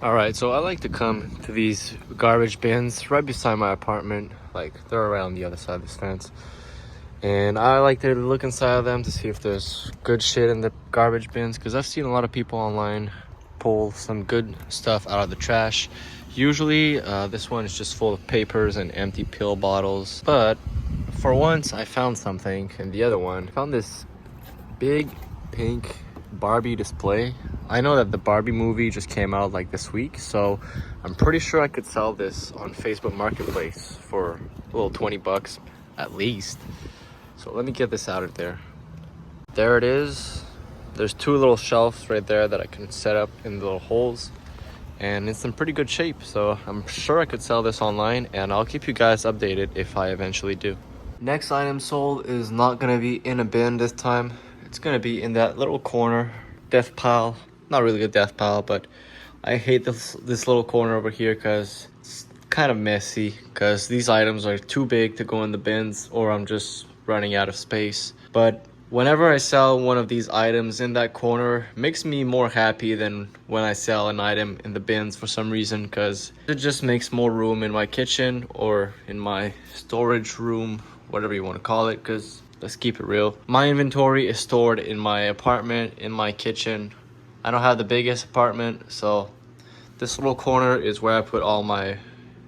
All right, so I like to come to these garbage bins right beside my apartment. Like, they're right on the other side of this fence. And I like to look inside of them to see if there's good shit in the garbage bins, because I've seen a lot of people online pull some good stuff out of the trash. Usually, this one is just full of papers and empty pill bottles. But for once, I found something in the other one. I found this big pink Barbie display. I know that the Barbie movie just came out like this week, so I'm pretty sure I could sell this on Facebook Marketplace for a little 20 bucks at least. So let me get this out of there. There it is. There's two little shelves right there that I can set up in the little holes, and it's in pretty good shape, so I'm sure I could sell this online, and I'll keep you guys updated if I eventually do. Next item sold is not gonna be in a bin this time. It's gonna be in that little corner death pile. Not really a death pile, but I hate this little corner over here because it's kind of messy, because these items are too big to go in the bins, or I'm just running out of space. But whenever I sell one of these items in that corner, it makes me more happy than when I sell an item in the bins for some reason, because it just makes more room in my kitchen or in my storage room, whatever you want to call it, because let's keep it real. My inventory is stored in my apartment, in my kitchen. I don't have the biggest apartment, so this little corner is where I put all my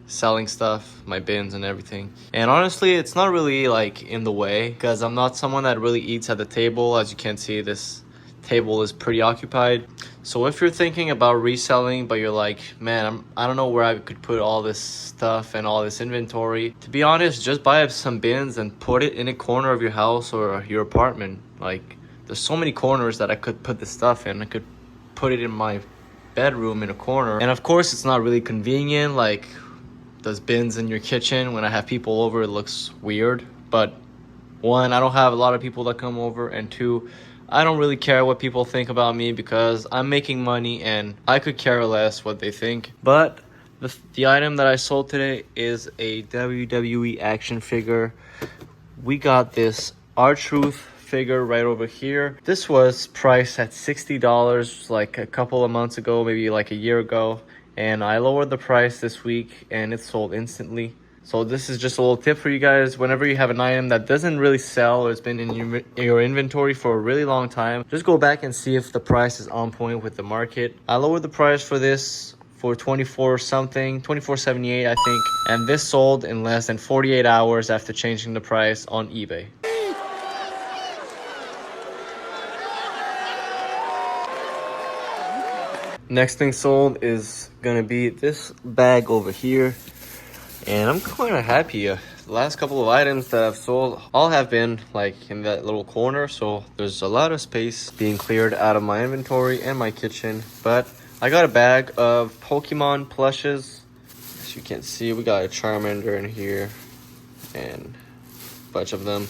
selling stuff, my bins and everything. And honestly, it's not really like in the way, because I'm not someone that really eats at the table. As you can see, this table is pretty occupied. So if you're thinking about reselling, but you're like, man, I don't know where I could put all this stuff and all this inventory, to be honest, just buy some bins and put it in a corner of your house or your apartment. Like, there's so many corners that I could put this stuff in. I could put it in my bedroom in a corner. And of course, it's not really convenient, like those bins in your kitchen. When I have people over, it looks weird. But one, I don't have a lot of people that come over, and two, I don't really care what people think about me, because I'm making money and I could care less what they think. But the item that I sold today is a WWE action figure. We got this R-Truth figure right over here. This was priced at $60 like a couple of months ago, maybe like a year ago, and I lowered the price this week and it sold instantly. So this is just a little tip for you guys. Whenever you have an item that doesn't really sell, or it's been in your inventory for a really long time, just go back and see if the price is on point with the market. I lowered the price for this for $24.78 I think, and this sold in less than 48 hours after changing the price on eBay. Next thing sold is gonna be this bag over here, and I'm kind of happy. The last couple of items that I've sold all have been like in that little corner, so there's a lot of space being cleared out of my inventory and my kitchen. But I got a bag of Pokemon plushes. As you can see, we got a Charmander in here and a bunch of them.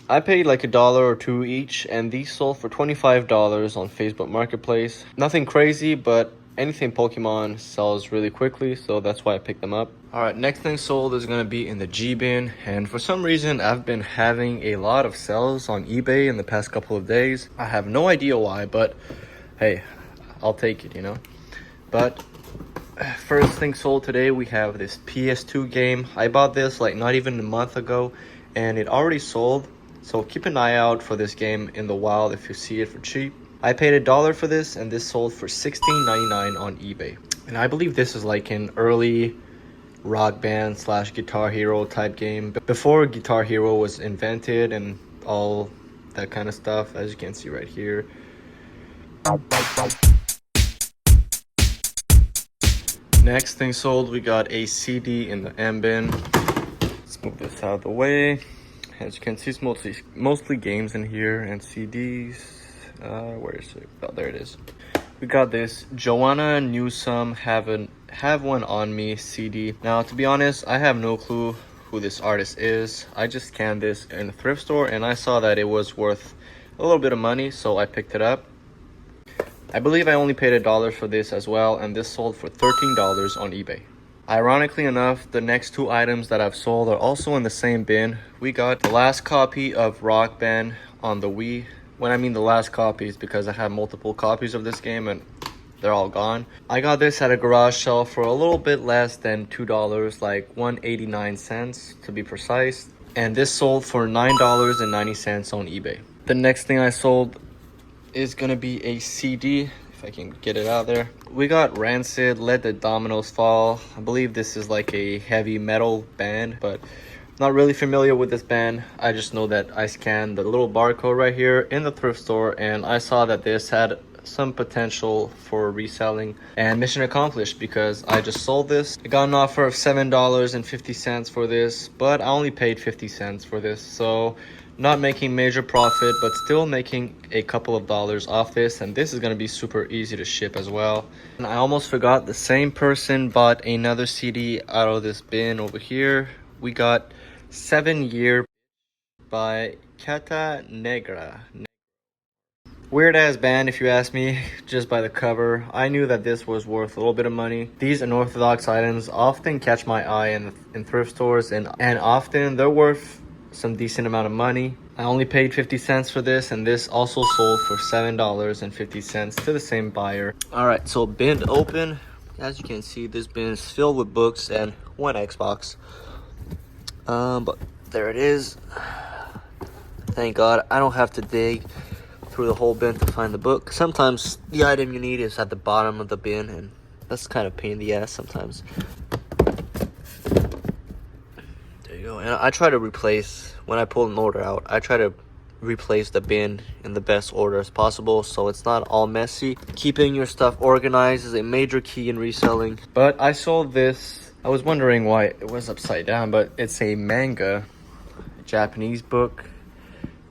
I paid like $1 or $2 each, and these sold for $25 on Facebook Marketplace. Nothing crazy, but anything Pokemon sells really quickly, so that's why I picked them up. Alright, next thing sold is going to be in the G bin, and for some reason I've been having a lot of sales on eBay in the past couple of days. I have no idea why, but hey, I'll take it, you know. But first thing sold today, we have this PS2 game. I bought this like not even a month ago, and it already sold. So keep an eye out for this game in the wild if you see it for cheap. I paid $1 for this, and this sold for $16.99 on eBay. And I believe this is like an early Rock Band / Guitar Hero type game, before Guitar Hero was invented and all that kind of stuff, as you can see right here. Next thing sold, we got a CD in the M bin. Let's move this out of the way. As you can see, it's mostly games in here and CDs. Where is it? Oh, there it is. We got this Joanna Newsom Have One On Me CD. Now, to be honest, I have no clue who this artist is. I just scanned this in a thrift store and I saw that it was worth a little bit of money, so I picked it up. I believe I only paid $1 for this as well, and this sold for $13 on eBay. Ironically enough, the next two items that I've sold are also in the same bin. We got the last copy of Rock Band on the Wii. When I mean the last copy, it's because I have multiple copies of this game, and they're all gone. I got this at a garage sale for a little bit less than $2, like 1.89 cents to be precise. And this sold for $9.90 on eBay. The next thing I sold is gonna be a CD, if I can get it out there. We got Rancid, Let the Dominoes Fall. I believe this is like a heavy metal band, but not really familiar with this band. I just know that I scanned the little barcode right here in the thrift store and I saw that this had some potential for reselling, and mission accomplished because I just sold this. I got an offer of $7.50 for this, but I only paid 50 cents for this, so not making major profit, but still making a couple of dollars off this. And this is going to be super easy to ship as well. And I almost forgot, the same person bought another CD out of this bin over here. We got 7 Year by Cata Negra. Weird ass band if you ask me, just by the cover. I knew that this was worth a little bit of money. These unorthodox items often catch my eye in thrift stores, and often they're worth some decent amount of money. I only paid 50 cents for this, and this also sold for $7.50 to the same buyer. Alright, so bin open. As you can see, this bin is filled with books and one Xbox. But there it is. Thank God I don't have to dig through the whole bin to find the book. Sometimes the item you need is at the bottom of the bin, and that's kind of pain in the ass sometimes. There you go. And I try to replace, when I pull an order out, I try to replace the bin in the best order as possible so it's not all messy. Keeping your stuff organized is a major key in reselling. But I sold this. I was wondering why it was upside down, but it's a manga, a Japanese book.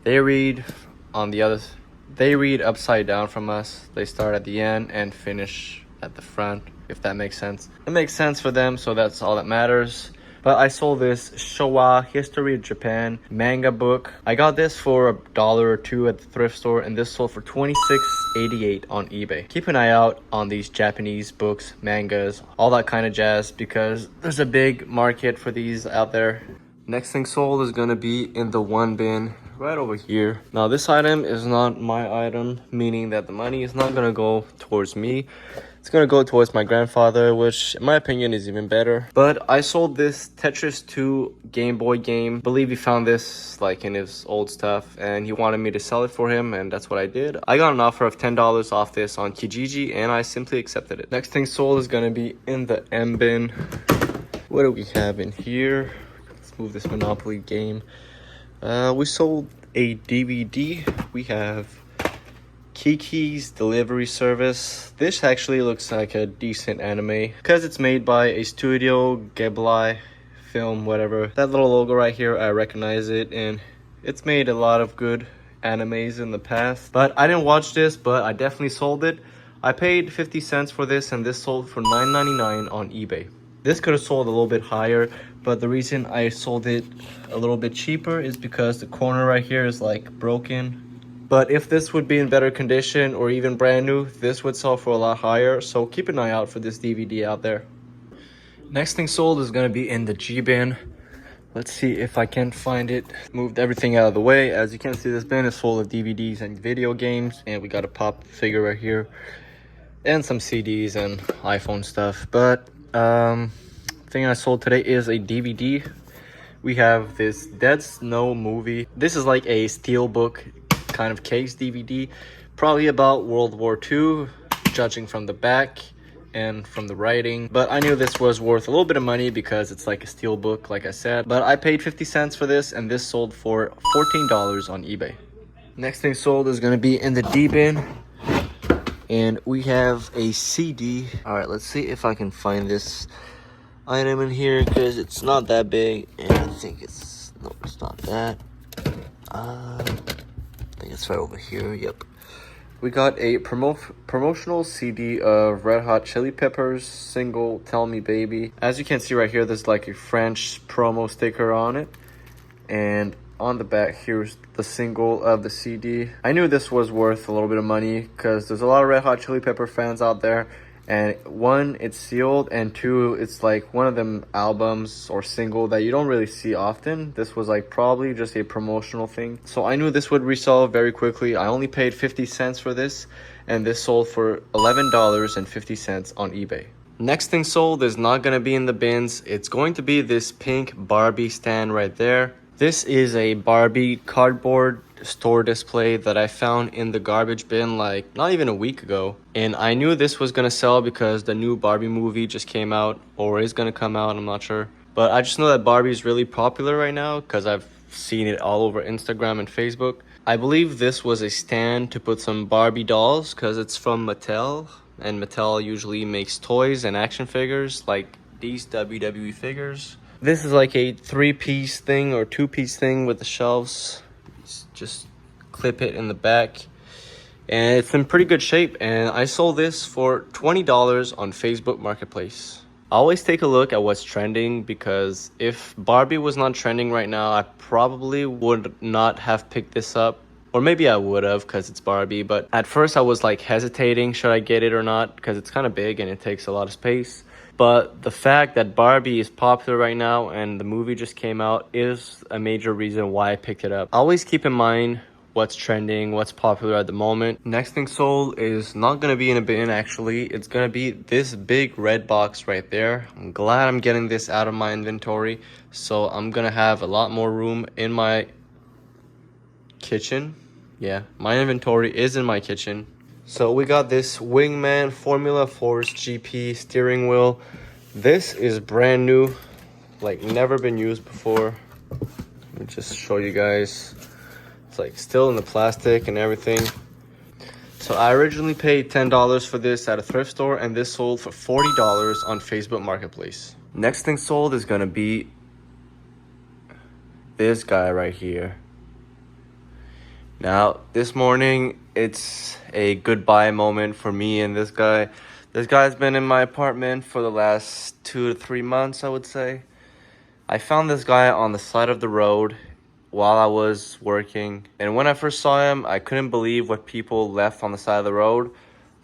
They read upside down from us. They start at the end and finish at the front, if that makes sense. It makes sense for them, so that's all that matters. But I sold this Showa History of Japan manga book. I got this for $1 or $2 at the thrift store, and this sold for $26.88 on eBay. Keep an eye out on these Japanese books, mangas, all that kind of jazz, because there's a big market for these out there. Next thing sold is gonna be in the one bin right over here. Now this item is not my item, meaning that the money is not gonna go towards me. It's gonna go towards my grandfather, which in my opinion is even better. But I sold this Tetris 2 Game Boy game. I believe he found this like in his old stuff and he wanted me to sell it for him, and that's what I did. I got an offer of $10 off this on Kijiji and I simply accepted it. Next thing sold is gonna be in the M bin. What do we have in here? Let's move this Monopoly game. We sold a DVD. We have Kiki's Delivery Service. This actually looks like a decent anime because it's made by a studio, Ghibli film, whatever. That little logo right here, I recognize it, and it's made a lot of good animes in the past. But I didn't watch this, but I definitely sold it. I paid 50 cents for this, and this sold for $9.99 on eBay. This could have sold a little bit higher, but the reason I sold it a little bit cheaper is because the corner right here is like broken. But if this would be in better condition or even brand new, this would sell for a lot higher. So keep an eye out for this DVD out there. Next thing sold is gonna be in the G bin. Let's see if I can find it. Moved everything out of the way. As you can see, this bin is full of DVDs and video games, and we got a pop figure right here and some CDs and iPhone stuff. But thing I sold today is a DVD. We have this Dead Snow movie. This is like a steelbook kind of case DVD, probably about World War II, judging from the back and from the writing. But I knew this was worth a little bit of money because it's like a steelbook, like I said. But I paid 50 cents for this, and this sold for $14 on eBay. Next thing sold is going to be in the D bin, and we have a CD. All right, let's see if I can find this item in here because it's not that big, and I think it's not that. I think it's right over here. Yep. We got a promotional CD of Red Hot Chili Peppers single Tell Me Baby. As you can see right here, there's like a French promo sticker on it, and on the back here's the single of the CD. I knew this was worth a little bit of money because there's a lot of Red Hot Chili Pepper fans out there. And one, it's sealed, and two, it's like one of them albums or single that you don't really see often. This was like probably just a promotional thing. So I knew this would resell very quickly. I only paid 50 cents for this, and this sold for $11.50 on eBay. Next thing sold is not going to be in the bins. It's going to be this pink Barbie stand right there. This is a Barbie cardboard store display that I found in the garbage bin like not even a week ago. And I knew this was going to sell because the new Barbie movie just came out, or is going to come out, I'm not sure. But I just know that Barbie is really popular right now because I've seen it all over Instagram and Facebook. I believe this was a stand to put some Barbie dolls because it's from Mattel. And Mattel usually makes toys and action figures like these WWE figures. This is like a 3-piece thing or 2-piece thing with the shelves. Just clip it in the back. And it's in pretty good shape. And I sold this for $20 on Facebook Marketplace. I always take a look at what's trending because if Barbie was not trending right now, I probably would not have picked this up. Or maybe I would have because it's Barbie, but at first I was like hesitating, should I get it or not? Because it's kind of big and it takes a lot of space. But the fact that Barbie is popular right now and the movie just came out is a major reason why I picked it up. Always keep in mind what's trending, what's popular at the moment. Next thing sold is not going to be in a bin actually. It's going to be this big red box right there. I'm glad I'm getting this out of my inventory. So I'm going to have a lot more room in my kitchen. Yeah, my inventory is in my kitchen. So we got this Wingman Formula Force GP steering wheel. This is brand new, like never been used before. Let me just show you guys. It's like still in the plastic and everything. So I originally paid $10 for this at a thrift store, and this sold for $40 on Facebook Marketplace. Next thing sold is gonna be this guy right here. Now, this morning, it's a goodbye moment for me and this guy. This guy's been in my apartment for the last 2 to 3 months, I would say. I found this guy on the side of the road while I was working. And when I first saw him, I couldn't believe what people left on the side of the road.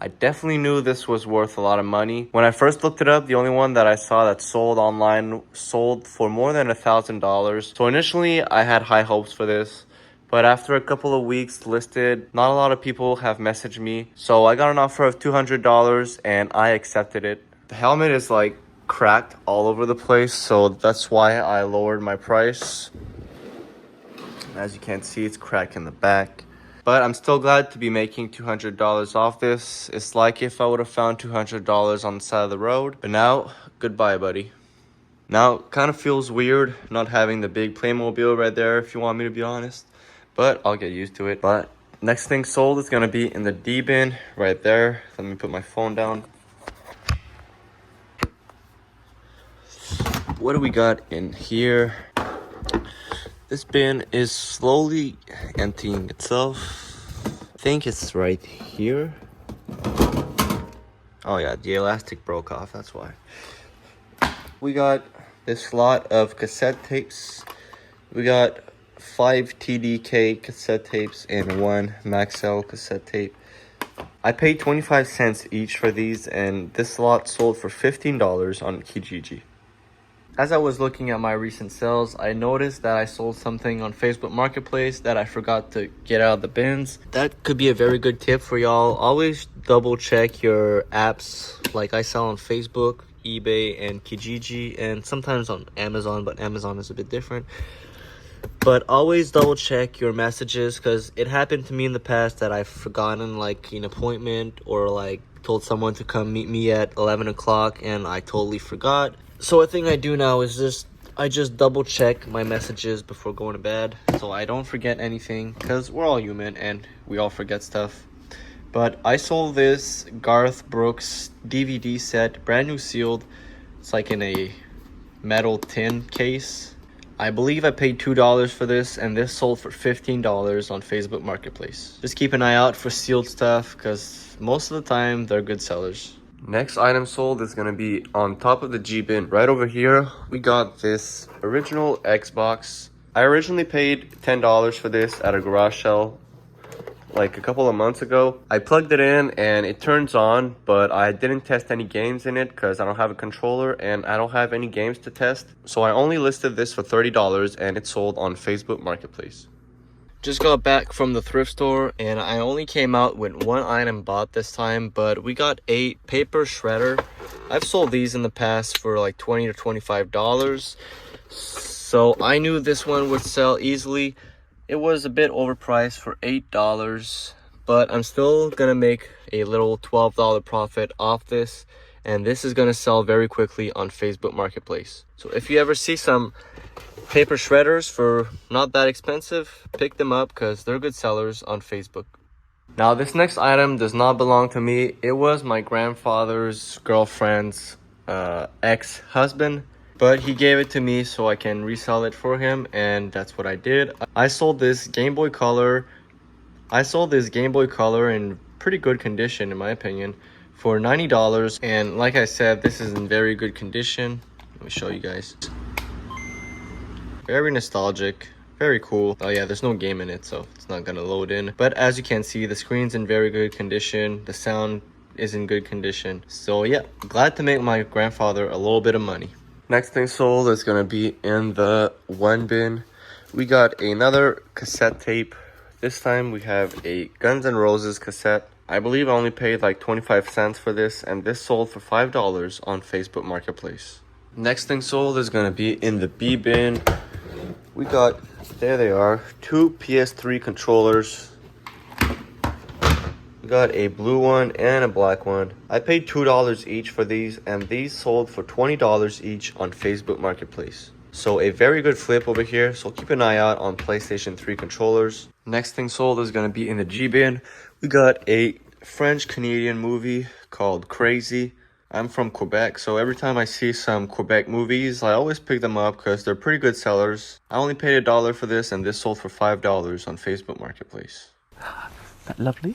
I definitely knew this was worth a lot of money. When I first looked it up, the only one that I saw that sold online sold for more than $1,000. So initially, I had high hopes for this. But after a couple of weeks listed, not a lot of people have messaged me. So I got an offer of $200 and I accepted it. The helmet is like cracked all over the place, so that's why I lowered my price. As you can see, it's cracked in the back. But I'm still glad to be making $200 off this. It's like if I would have found $200 on the side of the road. But now, goodbye, buddy. Now, kind of feels weird not having the big Playmobil right there, if you want me to be honest. But I'll get used to it. But next thing sold is going to be in the D bin right there. Let me put my phone down. What do we got in here? This bin is slowly emptying itself. I think it's right here. Oh yeah, the elastic broke off, that's why. We got this lot of cassette tapes. We got 5 TDK cassette tapes and 1 Maxell cassette tape. I paid 25 cents each for these, and this lot sold for $15 on Kijiji. As I was looking at my recent sales, I noticed that I sold something on Facebook Marketplace that I forgot to get out of the bins. That could be a very good tip for y'all. Always double check your apps, like I sell on Facebook, eBay, and Kijiji, and sometimes on Amazon, but Amazon is a bit different. But always double check your messages, because it happened to me in the past that I've forgotten like an appointment, or like told someone to come meet me at 11 o'clock and I totally forgot. So a thing I do now is I just double check my messages before going to bed, so I don't forget anything, because we're all human and we all forget stuff. But I sold this Garth Brooks DVD set, brand new sealed. It's like in a metal tin case. I believe I paid $2 for this, and this sold for $15 on Facebook Marketplace. Just keep an eye out for sealed stuff, because most of the time they're good sellers. Next item sold is going to be on top of the G bin. Right over here, we got this original Xbox. I originally paid $10 for this at a garage sale like a couple of months ago. I plugged it in and it turns on, but I didn't test any games in it because I don't have a controller and I don't have any games to test. So I only listed this for $30 and it sold on Facebook Marketplace. Just got back from the thrift store and I only came out with one item bought this time, but we got a paper shredder. I've sold these in the past for like $20 to $25. So I knew this one would sell easily. It was a bit overpriced for $8, but I'm still gonna make a little $12 profit off this. And this is gonna sell very quickly on Facebook Marketplace. So if you ever see some paper shredders for not that expensive, pick them up because they're good sellers on Facebook. Now this next item does not belong to me. It was my grandfather's girlfriend's ex-husband, but he gave it to me so I can resell it for him, and that's what I did. I sold this Game Boy Color in pretty good condition in my opinion for $90, and like I said, this is in very good condition. Let me show you guys. Very nostalgic, very cool. Oh yeah, there's no game in it, so it's not gonna load in. But as you can see, the screen's in very good condition. The sound is in good condition. So yeah, glad to make my grandfather a little bit of money. Next thing sold is gonna be in the one bin. We got another cassette tape. This time we have a Guns N' Roses cassette. I believe I only paid like 25 cents for this, and this sold for $5 on Facebook Marketplace. Next thing sold is gonna be in the B bin. We got, there they are, two PS3 controllers. We got a blue one and a black one. I paid $2 each for these, and these sold for $20 each on Facebook Marketplace. So a very good flip over here, so keep an eye out on PlayStation 3 controllers. Next thing sold is gonna be in the G bin. We got a French-Canadian movie called Crazy. I'm from Quebec, so every time I see some Quebec movies, I always pick them up because they're pretty good sellers. I only paid $1 for this, and this sold for $5 on Facebook Marketplace. That lovely.